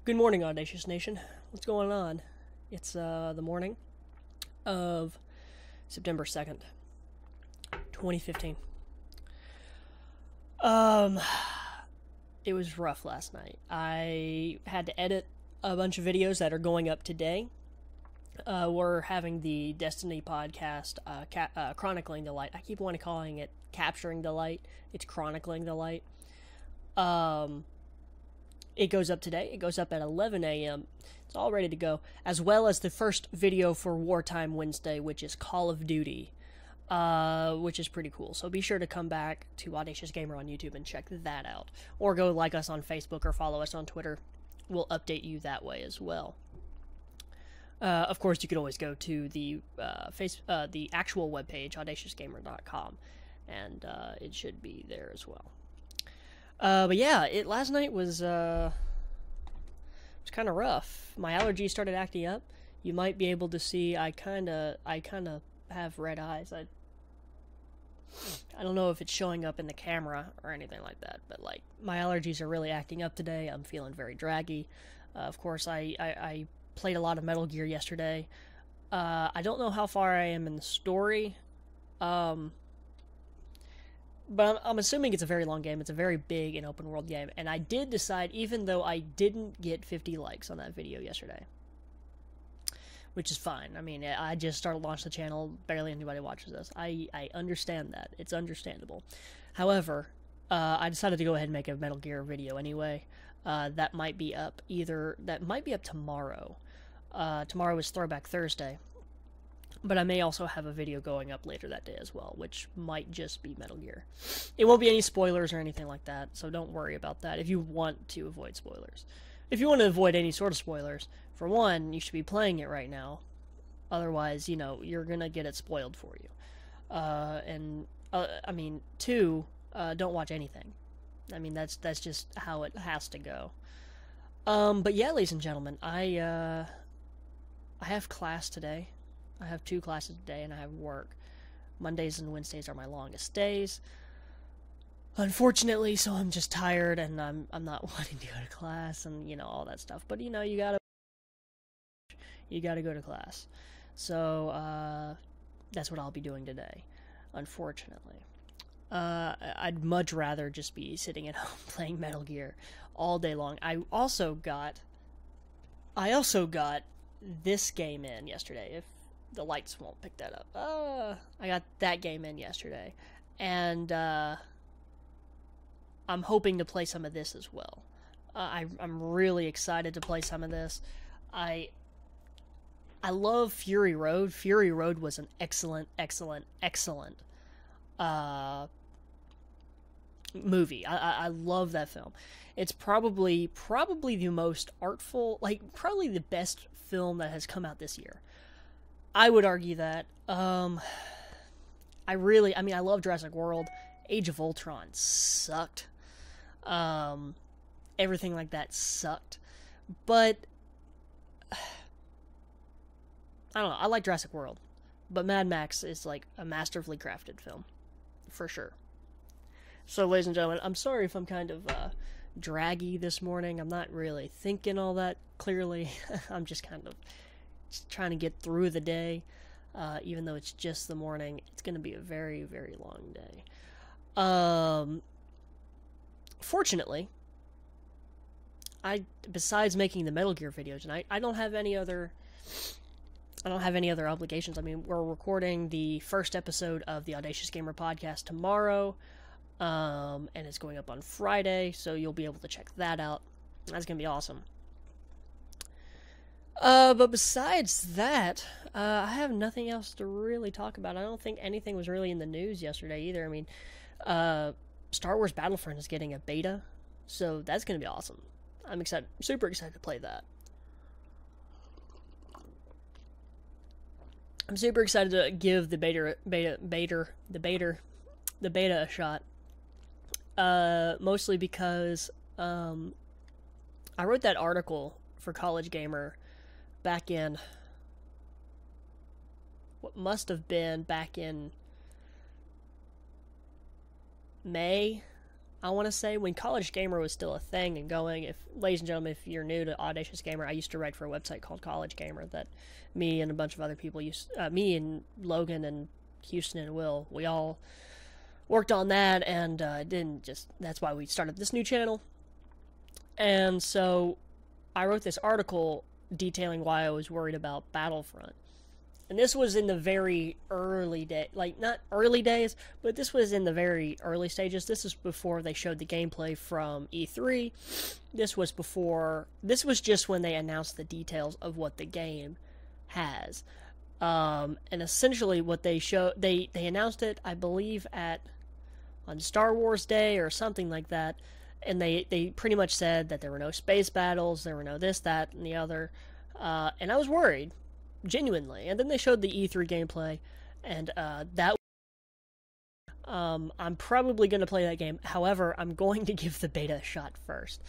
Good morning, Audacious Nation. What's going on? It's the morning of September 2nd, 2015. Um, it was rough last night. I had to edit a bunch of videos that are going up today. We're having the Destiny podcast, Chronicling the Light. I keep wanting to calling it Capturing the Light. It's Chronicling the Light. It goes up today. It goes up at 11 a.m. It's all ready to go. As well as the first video for Wartime Wednesday, which is Call of Duty, which is pretty cool. So be sure to come back to Audacious Gamer on YouTube and check that out. Or go like us on Facebook or follow us on Twitter. We'll update you that way as well. Of course, you could always go to the the actual webpage, audaciousgamer.com, and it should be there as well. But yeah, last night was kind of rough. My allergies started acting up. You might be able to see I kind of have red eyes. I don't know if it's showing up in the camera or anything like that, but like my allergies are really acting up today. I'm feeling very draggy. Of course, I played a lot of Metal Gear yesterday. I don't know how far I am in the story. But I'm assuming it's a very long game. It's a very big and open world game. And I did decide, even though I didn't get 50 likes on that video yesterday, which is fine. I mean, I just started launching the channel. Barely anybody watches this. I understand that. It's understandable. However, I decided to go ahead and make a Metal Gear video anyway. That might be up tomorrow. Tomorrow is Throwback Thursday. But I may also have a video going up later that day as well, which might just be Metal Gear. It won't be any spoilers or anything like that, so don't worry about that if you want to avoid spoilers. If you want to avoid any sort of spoilers, for one, you should be playing it right now. Otherwise, you're going to get it spoiled for you. I mean, two, don't watch anything. I mean, that's just how it has to go. But yeah, ladies and gentlemen, I have class today. I have 2 classes today, and I have work. Mondays and Wednesdays are my longest days, unfortunately, so I'm just tired, and I'm not wanting to go to class, and, all that stuff. But, you gotta go to class. So, that's what I'll be doing today, unfortunately. I'd much rather just be sitting at home playing Metal Gear all day long. I also got this game in yesterday, if the lights won't pick that up. I got that game in yesterday, and I'm hoping to play some of this as well. I'm really excited to play some of this. I love Fury Road. Fury Road was an excellent movie. I love that film. It's probably the most artful, probably the best film that has come out this year. I would argue that. I love Jurassic World. Age of Ultron sucked. Everything like that sucked. But, I don't know, I like Jurassic World. But Mad Max is like a masterfully crafted film. For sure. So, ladies and gentlemen, I'm sorry if I'm kind of draggy this morning. I'm not really thinking all that clearly. I'm just kind of trying to get through the day, even though it's just the morning. It's going to be a very, very long day. Fortunately, besides making the Metal Gear video tonight, I don't have any other obligations. I mean, we're recording the first episode of the Audacious Gamer podcast tomorrow, and it's going up on Friday, so you'll be able to check that out. That's going to be awesome. But besides that, I have nothing else to really talk about. I don't think anything was really in the news yesterday either. I mean, Star Wars Battlefront is getting a beta, so that's going to be awesome. I'm excited, super excited to play that. I'm super excited to give the beta a shot. Mostly because, I wrote that article for College Gamer back in what must have been back in May I want to say, when College Gamer was still a thing and going. If, ladies and gentlemen, if you're new to Audacious Gamer, I used to write for a website called College Gamer that me and a bunch of other people me and Logan and Houston and Will, we all worked on that, and that's why we started this new channel. And so I wrote this article detailing why I was worried about Battlefront. And this was in the very early day, like, not early days, but this was in the very early stages. This is before they showed the gameplay from E3. This was just when they announced the details of what the game has. And essentially what they announced it, I believe, on Star Wars Day or something like that. And they pretty much said that there were no space battles, there were no this, that, and the other. And I was worried. Genuinely. And then they showed the E3 gameplay, and I'm probably going to play that game. However, I'm going to give the beta a shot first,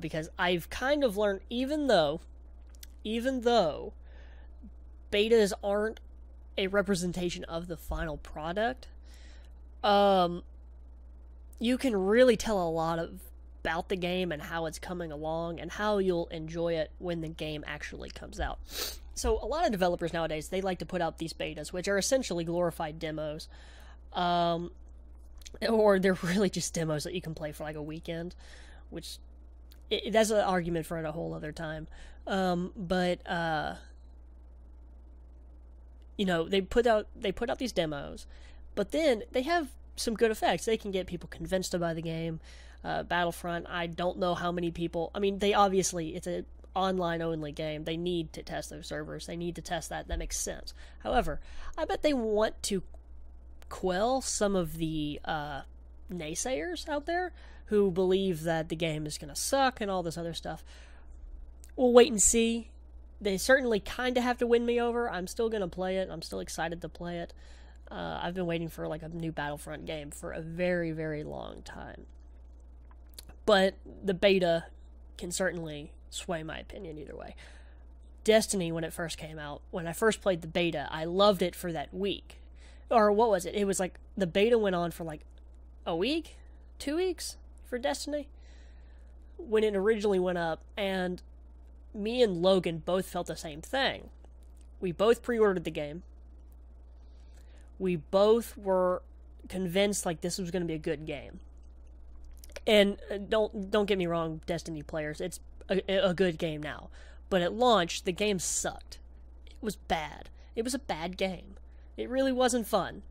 because I've kind of learned, even though betas aren't a representation of the final product, you can really tell a lot about the game and how it's coming along and how you'll enjoy it when the game actually comes out. So a lot of developers nowadays, they like to put out these betas, which are essentially glorified demos, or they're really just demos that you can play for like a weekend, which that's an argument for a whole other time. But they put out these demos, but then they have some good effects. They can get people convinced to buy the game. Battlefront, I don't know how many people. I mean, it's a online only game. They need to test those servers. They need to test that. That makes sense. However, I bet they want to quell some of the naysayers out there who believe that the game is going to suck and all this other stuff. We'll wait and see. They certainly kind of have to win me over. I'm still going to play it. I'm still excited to play it. I've been waiting for like a new Battlefront game for a very, very long time. But the beta can certainly sway my opinion either way. Destiny, when it first came out, when I first played the beta, I loved it for that week. Or what was it? It was like the beta went on for like a week, 2 weeks for Destiny when it originally went up, and me and Logan both felt the same thing. We both pre-ordered the game. We both were convinced like this was going to be a good game. And don't get me wrong, Destiny players, it's a good game now. But at launch, the game sucked. It was bad. It was a bad game. It really wasn't fun.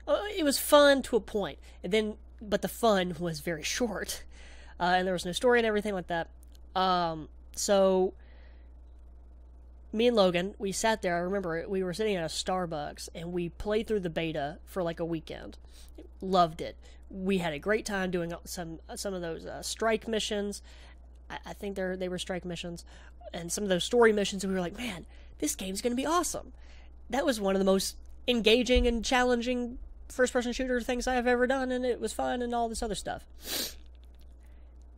It was fun to a point, but the fun was very short, and there was no story and everything like that. So me and Logan, we sat there. I remember we were sitting at a Starbucks, and we played through the beta for like a weekend. Loved it. We had a great time doing some of those strike missions. I think they were strike missions, and some of those story missions. And we were like, man, this game's going to be awesome. That was one of the most engaging and challenging first-person shooter things I have ever done, and it was fun and all this other stuff.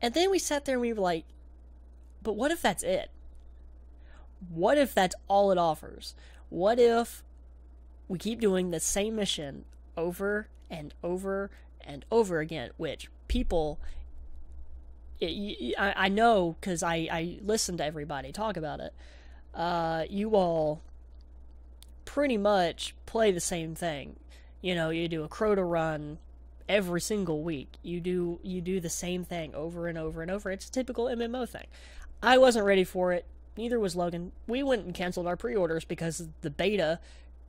And then we sat there and we were like, but what if that's it? What if that's all it offers? What if we keep doing the same mission over and over and over again, which people, I know because I listen to everybody talk about it, you all pretty much play the same thing. You do a Crota run every single week. You do the same thing over and over and over. It's a typical MMO thing. I wasn't ready for it. Neither was Logan. We went and canceled our pre-orders because the beta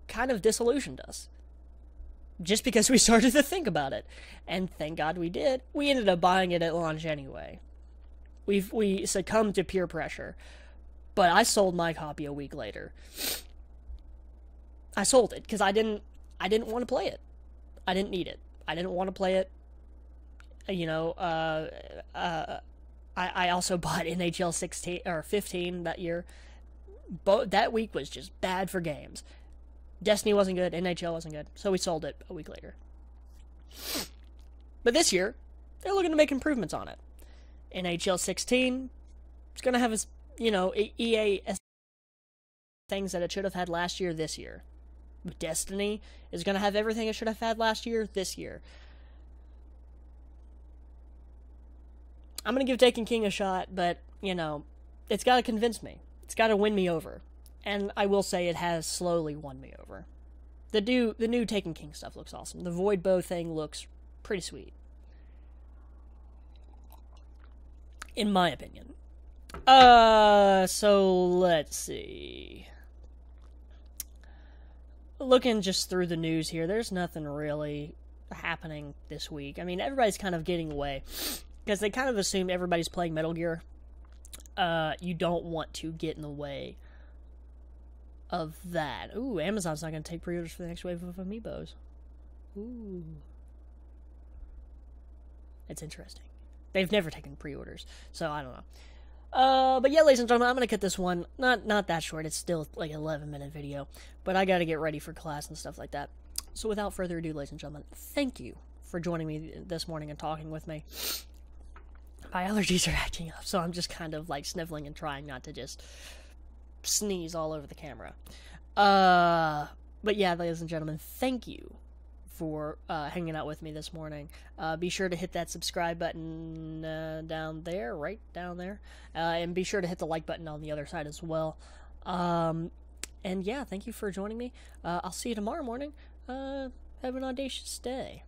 kind of disillusioned us. Just because we started to think about it. And thank God we did. We ended up buying it at launch anyway. We succumbed to peer pressure. But I sold my copy a week later. I sold it because I didn't want to play it. I didn't need it. I didn't want to play it. I also bought NHL 16 or 15 that year. That week was just bad for games. Destiny wasn't good, NHL wasn't good, so we sold it a week later. But this year, they're looking to make improvements on it. NHL 16 is going to have its, EA things that it should have had last year this year. But Destiny is going to have everything it should have had last year this year. I'm gonna give Taken King a shot, but, you know, it's gotta convince me. It's gotta win me over. And I will say it has slowly won me over. The new Taken King stuff looks awesome. The Void Bow thing looks pretty sweet, in my opinion. So let's see. Looking just through the news here, there's nothing really happening this week. I mean, everybody's kind of getting away because they kind of assume everybody's playing Metal Gear. You don't want to get in the way of that. Ooh, Amazon's not going to take pre-orders for the next wave of Amiibos. Ooh. It's interesting. They've never taken pre-orders, so I don't know. But yeah, ladies and gentlemen, I'm going to cut this one. Not that short. It's still like an 11-minute video. But I got to get ready for class and stuff like that. So without further ado, ladies and gentlemen, thank you for joining me this morning and talking with me. My allergies are acting up, so I'm just kind of like sniffling and trying not to just sneeze all over the camera. But yeah, ladies and gentlemen, thank you for hanging out with me this morning. Be sure to hit that subscribe button down there, right down there. And be sure to hit the like button on the other side as well. And yeah, thank you for joining me. I'll see you tomorrow morning. Have an audacious day.